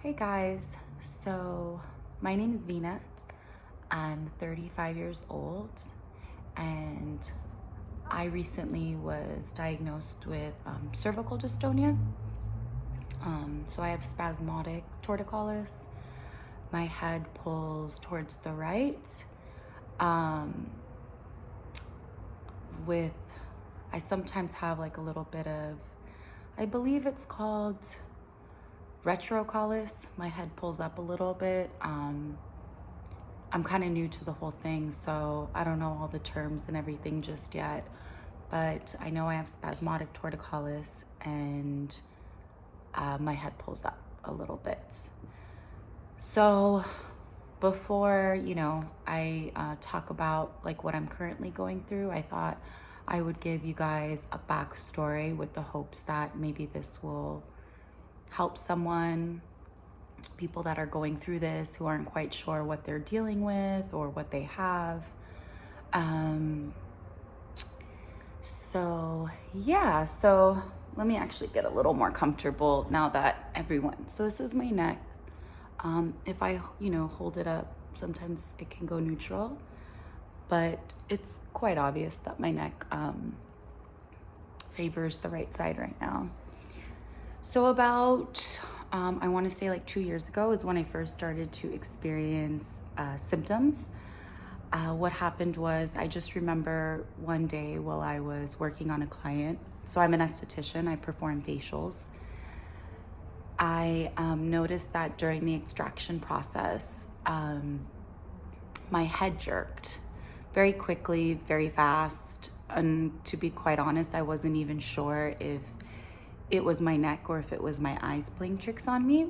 Hey guys, so my name is Veena. I'm 35 years old and I recently was diagnosed with cervical dystonia. So I have spasmodic torticollis. My head pulls towards the right. Um, with, I sometimes have like a little bit of, I believe it's called retrocollis. My head pulls up a little bit. I'm kind of new to the whole thing, so I don't know all the terms and everything just yet, but I know I have spasmodic torticollis and my head pulls up a little bit. So before, I talk about like what I'm currently going through, I thought I would give you guys a backstory with the hopes that maybe this will help someone, people that are going through this who aren't quite sure what they're dealing with or what they have. So let me actually get a little more comfortable now that so this is my neck. If I, hold it up, sometimes it can go neutral, but it's quite obvious that my neck favors the right side right now. So about, I want to say like 2 years ago is when I first started to experience symptoms. What happened was I just remember one day while I was working on a client. So I'm an esthetician, I perform facials. I noticed that during the extraction process, my head jerked very quickly, very fast. And to be quite honest, I wasn't even sure if it was my neck or if it was my eyes playing tricks on me.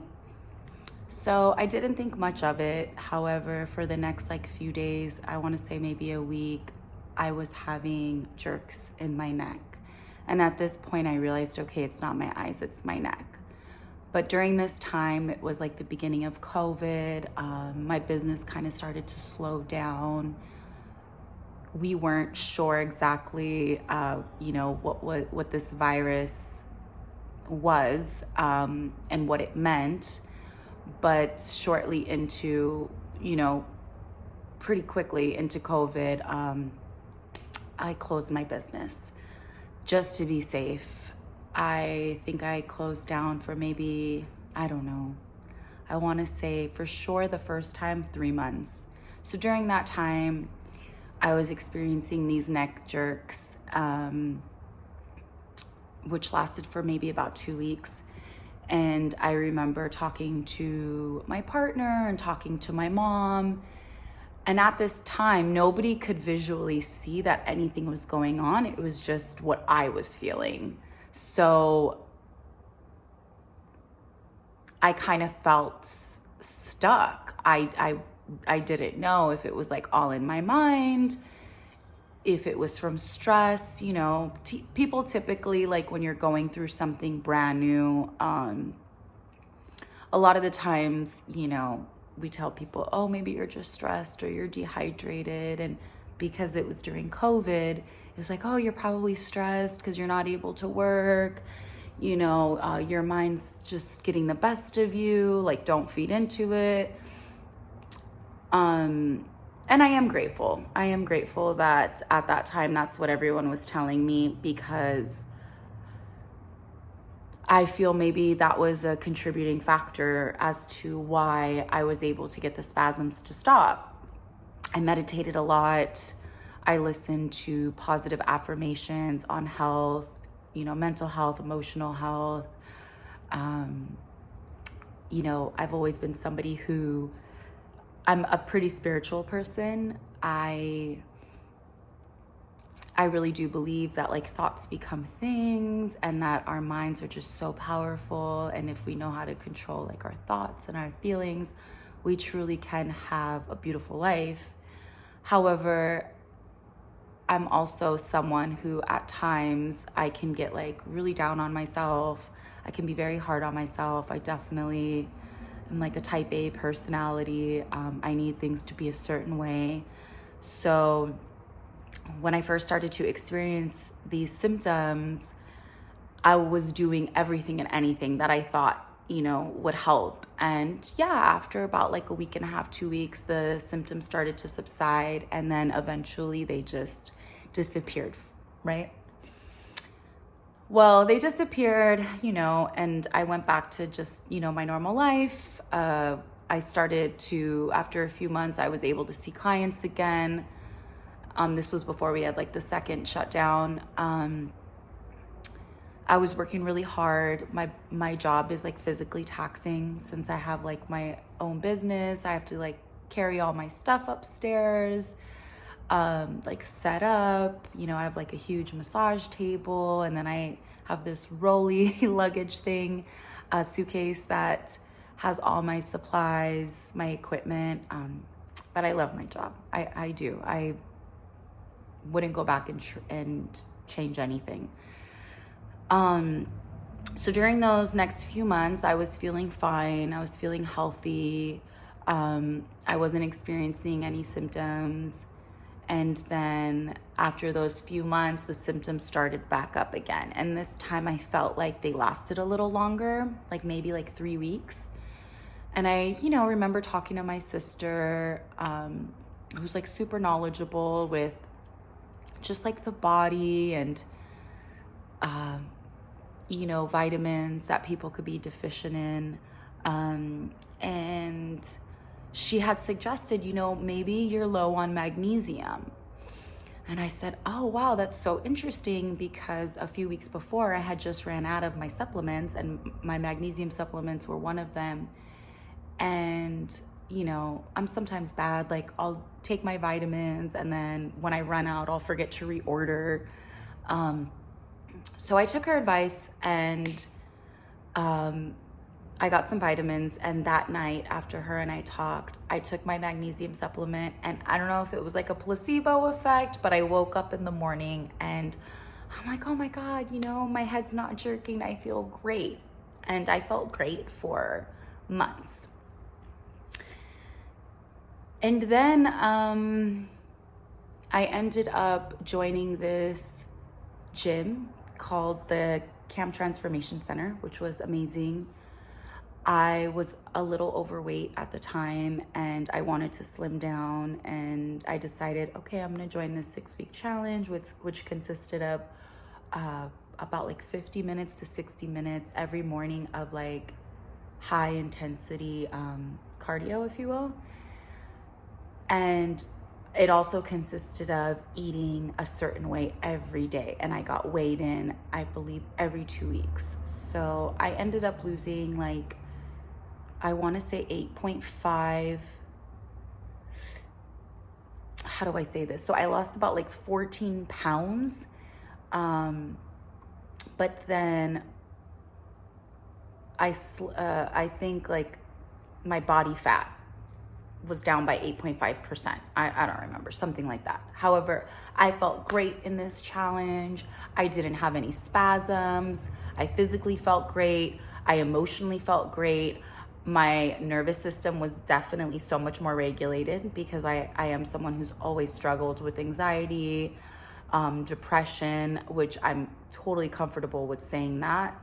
So I didn't think much of it. However, for the next few days, I want to say maybe a week, I was having jerks in my neck. And at this point I realized, okay, it's not my eyes, it's my neck. But during this time, it was like the beginning of COVID. My business kind of started to slow down. We weren't sure exactly, what this virus was and what it meant. But shortly into, pretty quickly into COVID, I closed my business just to be safe. I think I closed down for maybe, I don't know, I want to say for sure the first time 3 months. So during that time, I was experiencing these neck jerks, which lasted for maybe about 2 weeks. And I remember talking to my partner and talking to my mom. And at this time, nobody could visually see that anything was going on. It was just what I was feeling. So I kind of felt stuck. I didn't know if it was like all in my mind, if it was from stress. People typically, like when you're going through something brand new, a lot of the times, we tell people, oh, maybe you're just stressed or you're dehydrated. And because it was during COVID, it was like, oh, you're probably stressed because you're not able to work. Your mind's just getting the best of you. Like, don't feed into it. And I am grateful. I am grateful that at that time, that's what everyone was telling me, because I feel maybe that was a contributing factor as to why I was able to get the spasms to stop. I meditated a lot. I listened to positive affirmations on health, mental health, emotional health. I've always been somebody who, I'm a pretty spiritual person. I really do believe that thoughts become things and that our minds are just so powerful. And if we know how to control our thoughts and our feelings, we truly can have a beautiful life. However, I'm also someone who at times I can get really down on myself. I can be very hard on myself. I definitely am a type A personality. I need things to be a certain way. So when I first started to experience these symptoms, I was doing everything and anything that I thought would help. And yeah, after about like a week and a half, 2 weeks, the symptoms started to subside, and then eventually they just disappeared, right? Well, they disappeared, and I went back to just, my normal life. I started to, after a few months, I was able to see clients again. This was before we had like the second shutdown. I was working really hard. My job is like physically taxing since I have like my own business. I have to like carry all my stuff upstairs, like set up, I have like a huge massage table, and then I have this rolly luggage thing, a suitcase that has all my supplies, my equipment. But I love my job. I do. I wouldn't go back and change anything. So during those next few months, I was feeling fine. I was feeling healthy. I wasn't experiencing any symptoms. And then after those few months, the symptoms started back up again. And this time I felt like they lasted a little longer, like maybe like 3 weeks. And I, remember talking to my sister, who's like super knowledgeable with just like the body and, vitamins that people could be deficient in. And she had suggested, maybe you're low on magnesium. And I said, oh, wow, that's so interesting, because a few weeks before I had just ran out of my supplements, and my magnesium supplements were one of them. And, I'm sometimes bad. Like, I'll take my vitamins, and then when I run out, I'll forget to reorder. So I took her advice, and I got some vitamins, and that night after her and I talked, I took my magnesium supplement, and I don't know if it was like a placebo effect, but I woke up in the morning and I'm like, oh my God, my head's not jerking. I feel great. And I felt great for months. And then I ended up joining this gym called the Camp Transformation Center, which was amazing. I was a little overweight at the time, and I wanted to slim down, and I decided, okay, I'm gonna join this 6-week challenge, which consisted of about like 50 minutes to 60 minutes every morning of like high intensity cardio, if you will. And it also consisted of eating a certain way every day. And I got weighed in, I believe, every 2 weeks. So I ended up losing like, I want to say 8.5. How do I say this? So I lost about like 14 pounds. But then I think like my body fat was down by 8.5%. I don't remember, something like that. However, I felt great in this challenge. I didn't have any spasms. I physically felt great. I emotionally felt great. My nervous system was definitely so much more regulated, because I am someone who's always struggled with anxiety, depression, which I'm totally comfortable with saying that.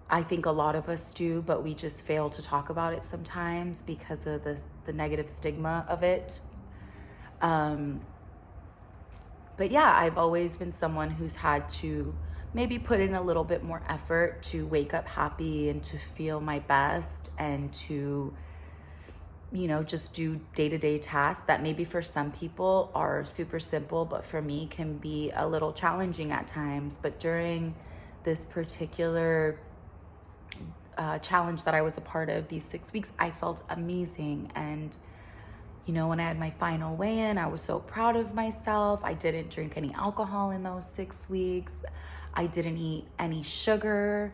I think a lot of us do, but we just fail to talk about it sometimes because of the negative stigma of it. But yeah, I've always been someone who's had to maybe put in a little bit more effort to wake up happy and to feel my best, and to, just do day-to-day tasks that maybe for some people are super simple, but for me can be a little challenging at times. But during this particular challenge that I was a part of, these 6 weeks, I felt amazing. And when I had my final weigh-in, I was so proud of myself. I didn't drink any alcohol in those 6 weeks. I didn't eat any sugar.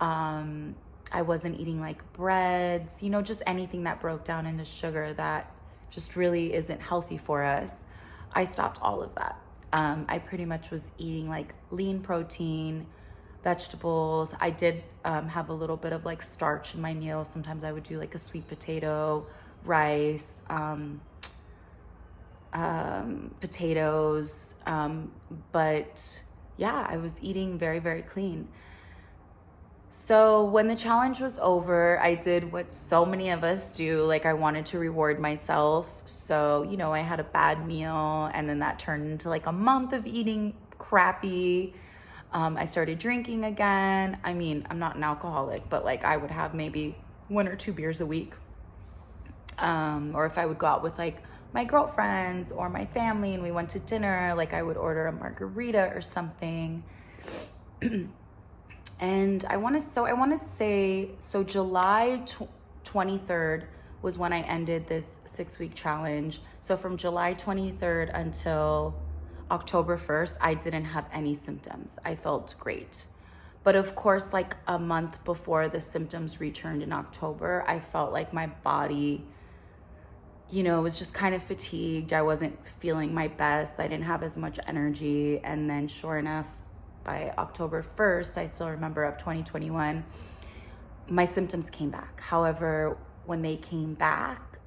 I wasn't eating like breads, just anything that broke down into sugar that just really isn't healthy for us. I stopped all of that. I pretty much was eating like lean protein, vegetables. I did have a little bit of like starch in my meal. Sometimes I would do like a sweet potato, rice, potatoes. But yeah, I was eating very, very clean. So when the challenge was over, I did what so many of us do. Like, I wanted to reward myself. So, I had a bad meal, and then that turned into like a month of eating crappy. I started drinking again. I mean, I'm not an alcoholic, but like I would have maybe 1 or 2 beers a week. Or if I would go out with like my girlfriends or my family and we went to dinner, like I would order a margarita or something. And I want to say, July 23rd was when I ended this 6-week challenge. So from July 23rd until October 1st, I didn't have any symptoms. I felt great. But of course, like a month before the symptoms returned in October, I felt like my body, was just kind of fatigued. I wasn't feeling my best. I didn't have as much energy. And then sure enough, by October 1st, I still remember, of 2021, my symptoms came back. However, when they came back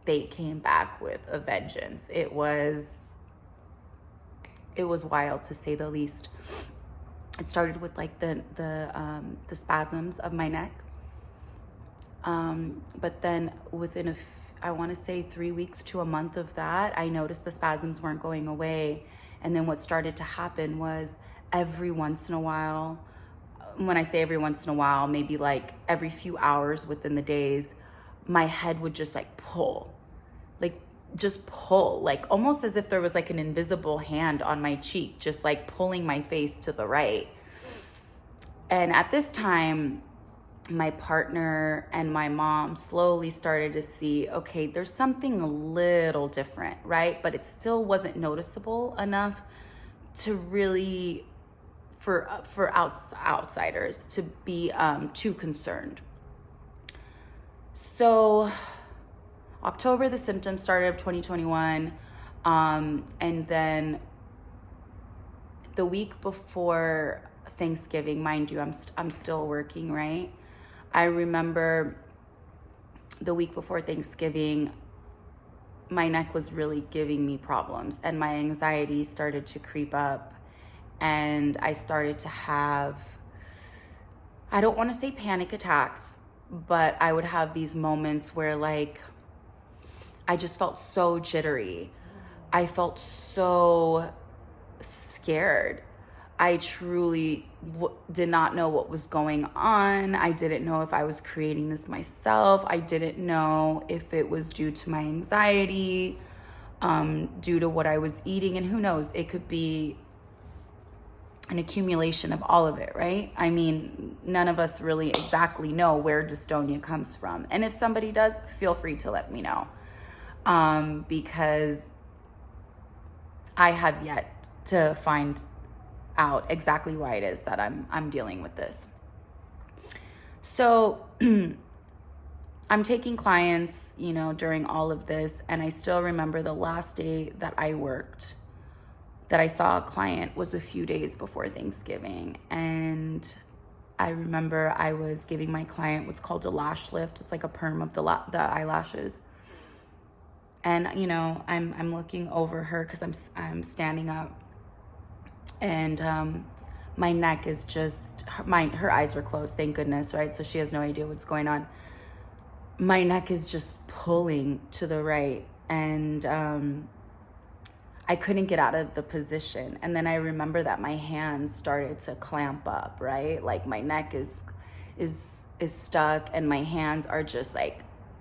with a vengeance. It was wild, to say the least. It started with like the spasms of my neck. But then within I want to say 3 weeks to a month of that, I noticed the spasms weren't going away. And then what started to happen was, every once in a while, when I say every once in a while, maybe like every few hours within the days, my head would just like pull, like almost as if there was like an invisible hand on my cheek, just like pulling my face to the right. And at this time, my partner and my mom slowly started to see, okay, there's something a little different, right? But it still wasn't noticeable enough to really, for outsiders to be too concerned. So October, the symptoms started of 2021. And then the week before Thanksgiving, mind you, I'm still working, right? I remember the week before Thanksgiving, my neck was really giving me problems, and my anxiety started to creep up. And I started to have, I don't want to say panic attacks, but I would have these moments where like, I just felt so jittery. I felt so scared. I truly did not know what was going on. I didn't know if I was creating this myself. I didn't know if it was due to my anxiety, due to what I was eating, and who knows, it could be an accumulation of all of it, right? I mean, none of us really exactly know where dystonia comes from. And if somebody does, feel free to let me know. Because I have yet to find out exactly why it is that I'm dealing with this. So I'm taking clients, during all of this, and I still remember the last day that I worked, that I saw a client, was a few days before Thanksgiving. And I remember I was giving my client what's called a lash lift. It's like a perm of the eyelashes. And, I'm looking over her because I'm standing up, and my neck is just, her eyes were closed, thank goodness, right? So she has no idea what's going on. My neck is just pulling to the right, and I couldn't get out of the position. And then I remember that my hands started to clamp up, right? Like my neck is stuck, and my hands are just like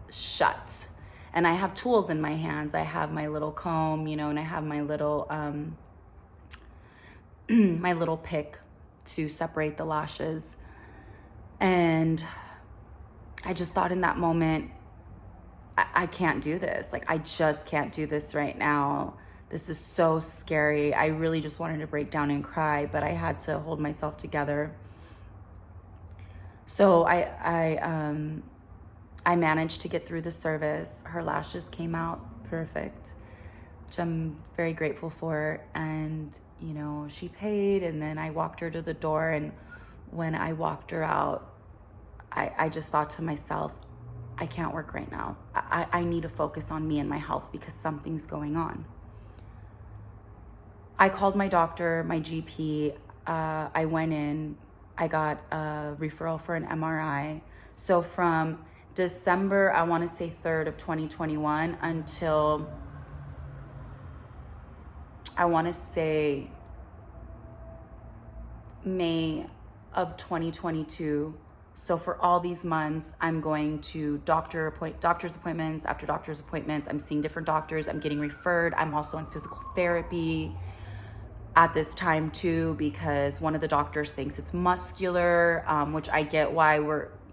shut. And I have tools in my hands. I have my little comb, and I have my little my little pick to separate the lashes. And I just thought in that moment, I can't do this. Like, I just can't do this right now. This is so scary. I really just wanted to break down and cry, but I had to hold myself together. So I managed to get through the service. Her lashes came out perfect, which I'm very grateful for. And, she paid, and then I walked her to the door. And when I walked her out, I just thought to myself, I can't work right now. I need to focus on me and my health because something's going on. I called my doctor, my GP. I went in. I got a referral for an MRI. So from December, I want to say 3rd of 2021 until I want to say May of 2022. So for all these months, I'm going to doctor's appointments after doctor's appointments. I'm seeing different doctors. I'm getting referred. I'm also in physical therapy at this time too, because one of the doctors thinks it's muscular, which I get why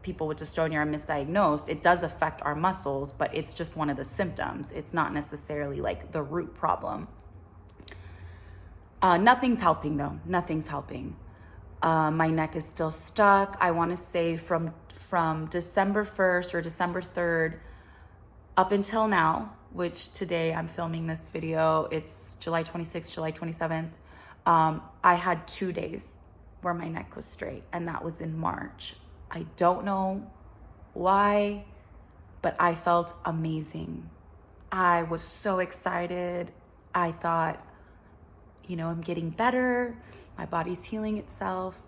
people with dystonia are misdiagnosed. It does affect our muscles, but it's just one of the symptoms. It's not necessarily like the root problem. Nothing's helping though. Nothing's helping. My neck is still stuck. I want to say from December 1st or December 3rd up until now, which today I'm filming this video, it's July 26th, July 27th. I had 2 days where my neck was straight, and that was in March. I don't know why, but I felt amazing. I was so excited. I thought, I'm getting better. My body's healing itself.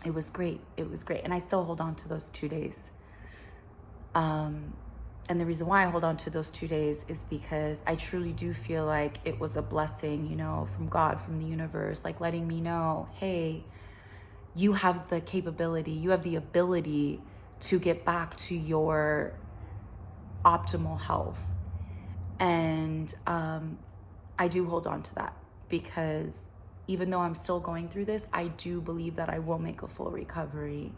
It was great. It was great. And I still hold on to those 2 days. And the reason why I hold on to those 2 days is because I truly do feel like it was a blessing, from God, from the universe, like letting me know, hey, you have the capability, you have the ability to get back to your optimal health. And I do hold on to that, because even though I'm still going through this, I do believe that I will make a full recovery.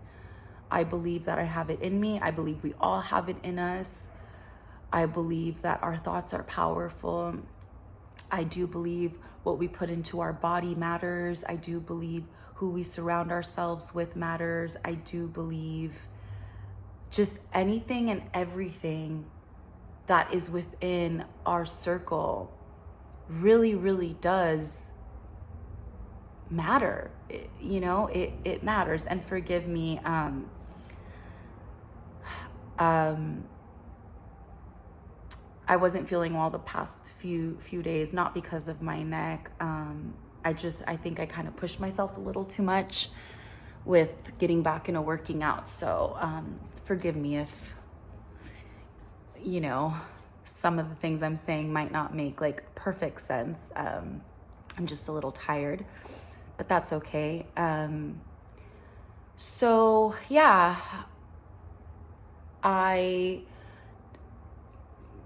I believe that I have it in me. I believe we all have it in us. I believe that our thoughts are powerful. I do believe what we put into our body matters. I do believe who we surround ourselves with matters. I do believe just anything and everything that is within our circle really, really does matter. It matters. And forgive me, I wasn't feeling well the past few days, not because of my neck. I think I kind of pushed myself a little too much with getting back into working out. So forgive me if, some of the things I'm saying might not make like perfect sense. I'm just a little tired, but that's okay. So yeah,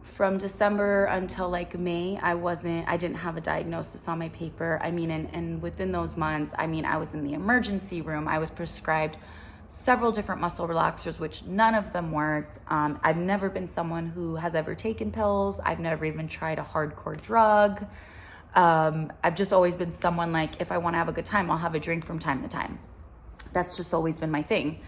from December until like May, I didn't have a diagnosis on my paper. And within those months, I was in the emergency room. I was prescribed several different muscle relaxers, which none of them worked. I've never been someone who has ever taken pills. I've never even tried a hardcore drug. I've just always been someone like, if I want to have a good time, I'll have a drink from time to time. That's just always been my thing.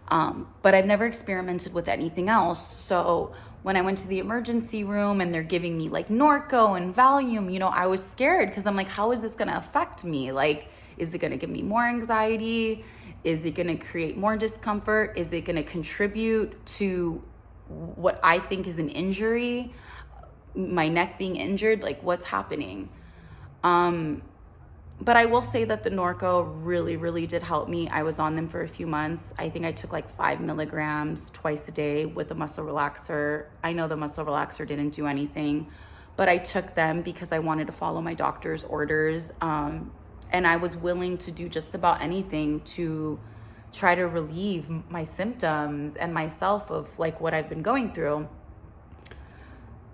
But I've never experimented with anything else. So when I went to the emergency room and they're giving me like Norco and Valium, I was scared, because I'm like, how is this going to affect me? Like, is it going to give me more anxiety? Is it going to create more discomfort? Is it going to contribute to what I think is an injury? My neck being injured? Like, what's happening? But I will say that the Norco really, really did help me. I was on them for a few months. I think I took like 5 milligrams twice a day with a muscle relaxer. I know the muscle relaxer didn't do anything, but I took them because I wanted to follow my doctor's orders. And I was willing to do just about anything to try to relieve my symptoms and myself of like what I've been going through.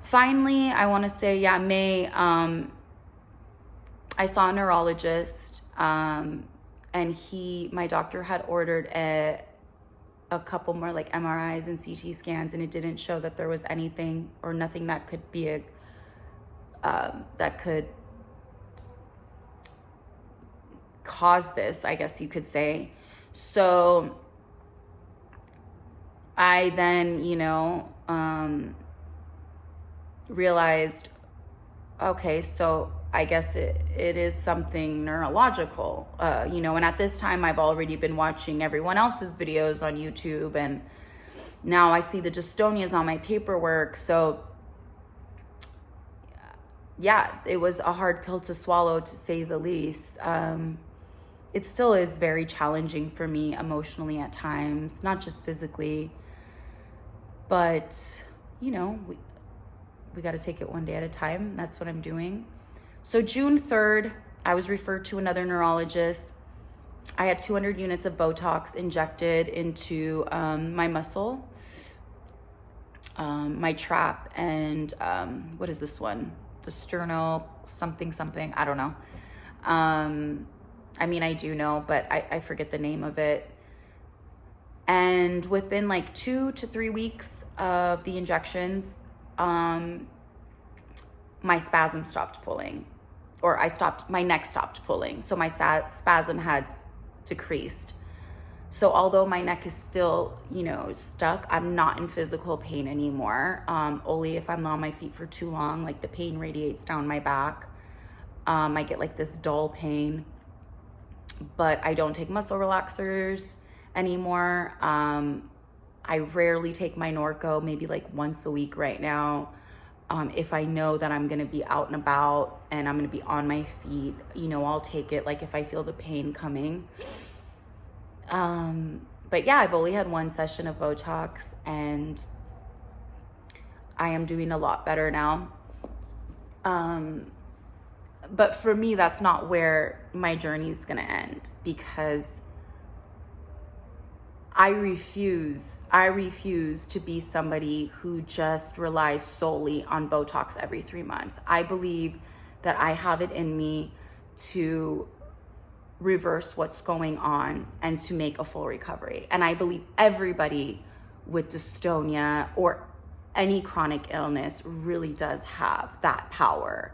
Finally, I want to say, May, I saw a neurologist, and my doctor had ordered a couple more like MRIs and CT scans, and it didn't show that there was anything or nothing that could be that could cause this, I guess you could say. So I then, realized, okay, so I guess it is something neurological, and at this time I've already been watching everyone else's videos on YouTube, and now I see the dystonias on my paperwork. So yeah, it was a hard pill to swallow, to say the least. it still is very challenging for me emotionally at times, not just physically, but you know, we got to take it one day at a time. That's what I'm doing. So June 3rd, I was referred to another neurologist. I had 200 units of Botox injected into my muscle, my trap, and what is this one? The sterno something, I don't know. I mean, I do know, but I forget the name of it. And within like 2 to 3 weeks of the injections, my spasm stopped pulling, or my neck stopped pulling. So my spasm had decreased. So although my neck is still, you know, stuck, I'm not in physical pain anymore. Only if I'm on my feet for too long, like the pain radiates down my back. I get like this dull pain, but I don't take muscle relaxers anymore. I rarely take my Norco, maybe like once a week right now. If I know that I'm going to be out and about and I'm going to be on my feet, you know, I'll take it, like if I feel the pain coming. But yeah, I've only had one session of Botox and I am doing a lot better now. But for me, that's not where my journey is going to end, because I refuse to be somebody who just relies solely on Botox every 3 months. I believe that I have it in me to reverse what's going on and to make a full recovery. And I believe everybody with dystonia or any chronic illness really does have that power.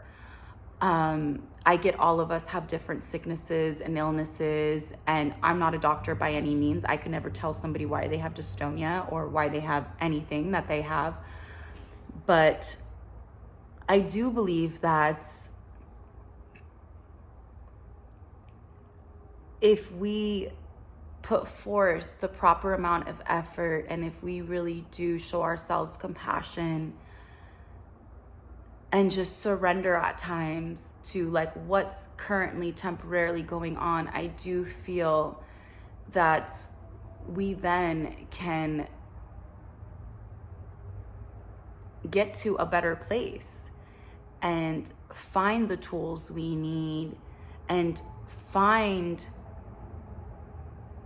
I get all of us have different sicknesses and illnesses, and I'm not a doctor by any means. I can never tell somebody why they have dystonia or why they have anything that they have. But I do believe that if we put forth the proper amount of effort, and if we really do show ourselves compassion and just surrender at times to like what's currently temporarily going on, I do feel that we then can get to a better place and find the tools we need and find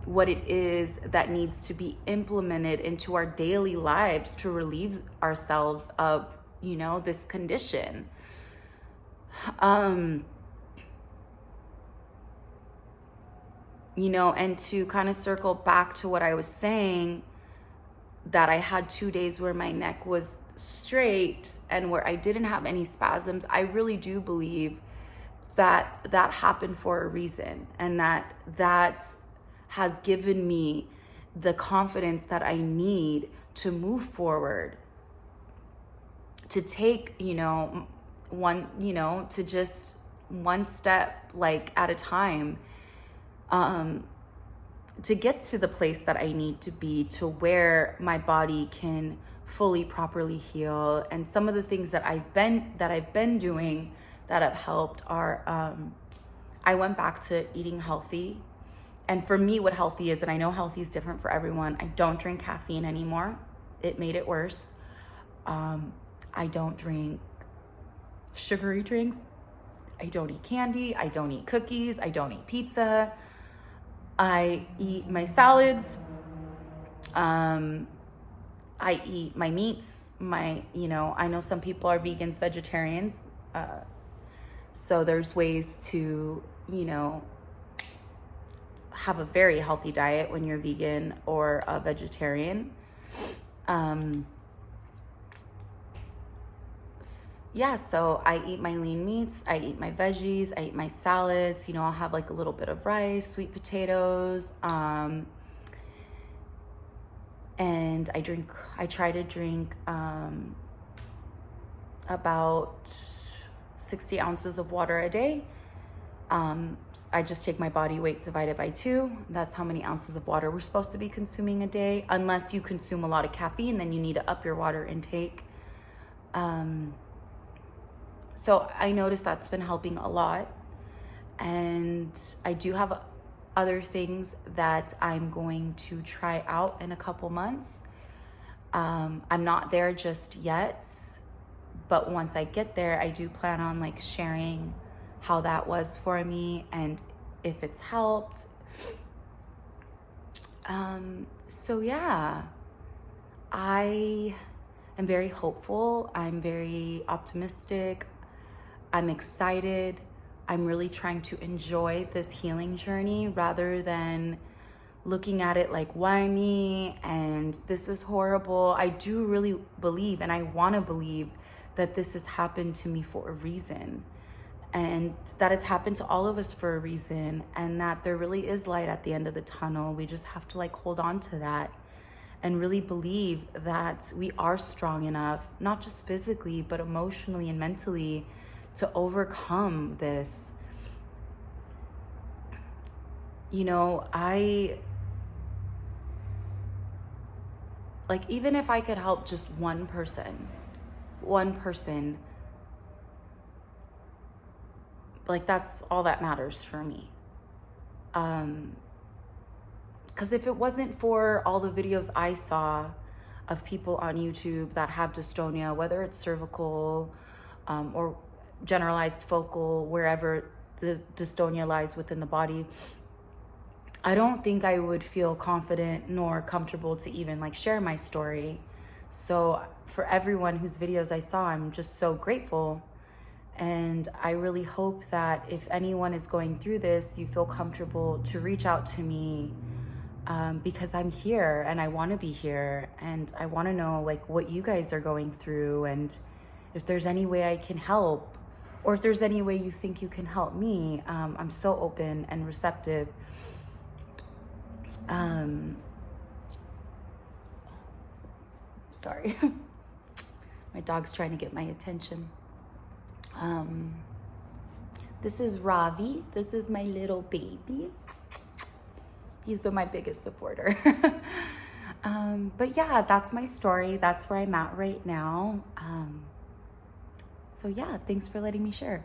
what it is that needs to be implemented into our daily lives to relieve ourselves of, you know, this condition. You know, and to kind of circle back to what I was saying, that I had 2 days where my neck was straight and where I didn't have any spasms. I really do believe that that happened for a reason, and that has given me the confidence that I need to move forward, to take, you know, to just one step like at a time, to get to the place that I need to be, to where my body can fully properly heal. And some of the things that I've been doing that have helped are, I went back to eating healthy. And for me, what healthy is, and I know healthy is different for everyone, I don't drink caffeine anymore. It made it worse. I don't drink sugary drinks. I don't eat candy. I don't eat cookies. I don't eat pizza. I eat my salads. I eat my meats. I know some people are vegans, vegetarians. So there's ways to, have a very healthy diet when you're vegan or a vegetarian. So I eat my lean meats, I eat my veggies, I eat my salads, I'll have like a little bit of rice, sweet potatoes, and I try to drink about 60 ounces of water a day. I just take my body weight divided by 2. That's how many ounces of water we're supposed to be consuming a day. Unless you consume a lot of caffeine, then you need to up your water intake. So I noticed that's been helping a lot. And I do have other things that I'm going to try out in a couple months. I'm not there just yet, but once I get there, I do plan on like sharing how that was for me and if it's helped. So yeah, I am very hopeful. I'm very optimistic. I'm excited. I'm really trying to enjoy this healing journey rather than looking at it like, why me? And this is horrible. I do really believe, and I want to believe, that this has happened to me for a reason, and that it's happened to all of us for a reason, and that there really is light at the end of the tunnel. We just have to like hold on to that and really believe that we are strong enough, not just physically, but emotionally and mentally, to overcome this. You know, like, even if I could help just one person, like, that's all that matters for me. Because if it wasn't for all the videos I saw of people on YouTube that have dystonia, whether it's cervical or generalized focal, wherever the dystonia lies within the body, I don't think I would feel confident nor comfortable to even like share my story. So for everyone whose videos I saw, I'm just so grateful. And I really hope that if anyone is going through this, you feel comfortable to reach out to me, because I'm here and I want to be here, and I want to know like what you guys are going through, and if there's any way I can help, or if there's any way you think you can help me. I'm so open and receptive. Sorry. My dog's trying to get my attention. This is Ravi. This is my little baby. He's been my biggest supporter. But yeah, that's my story. That's where I'm at right now. So yeah, thanks for letting me share.